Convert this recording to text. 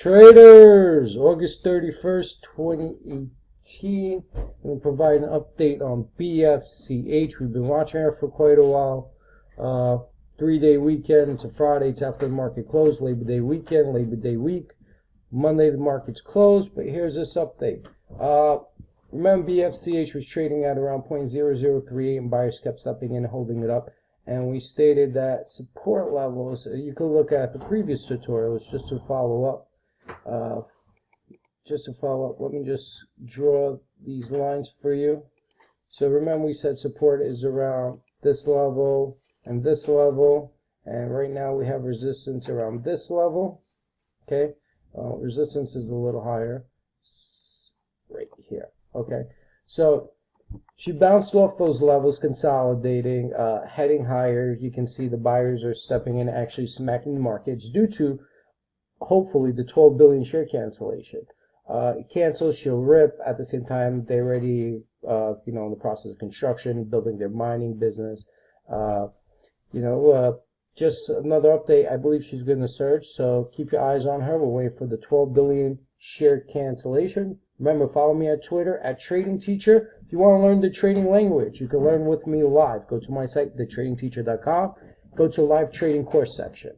Traders, August 31st, 2018. I'm going to provide an update on BFCH. We've been watching her for quite a while. 3-day weekend. It's a Friday. It's after the market closed. Labor Day weekend, Labor Day week. Monday the market's closed, but here's this update. Remember, BFCH was trading at around 0.0038 and buyers kept stepping in and holding it up. And we stated that support levels, you can look at the previous tutorials just to follow up. Let me just draw these lines for you. So remember, we said support is around this level, and right now we have resistance around this level. Okay, resistance is a little higher, right here. Okay, so she bounced off those levels, consolidating, heading higher. You can see the buyers are stepping in, actually smacking the market. It's due to, hopefully, the 12 billion share cancellation. Cancel, she'll rip. At the same time, they're already, in the process of construction, building their mining business. Just another update. I believe she's going to surge, so keep your eyes on her. We're waiting for the 12 billion share cancellation. Remember, follow me at Twitter at Trading Teacher. If you want to learn the trading language, you can learn with me live. Go to my site, thetradingteacher.com. Go to live trading course section.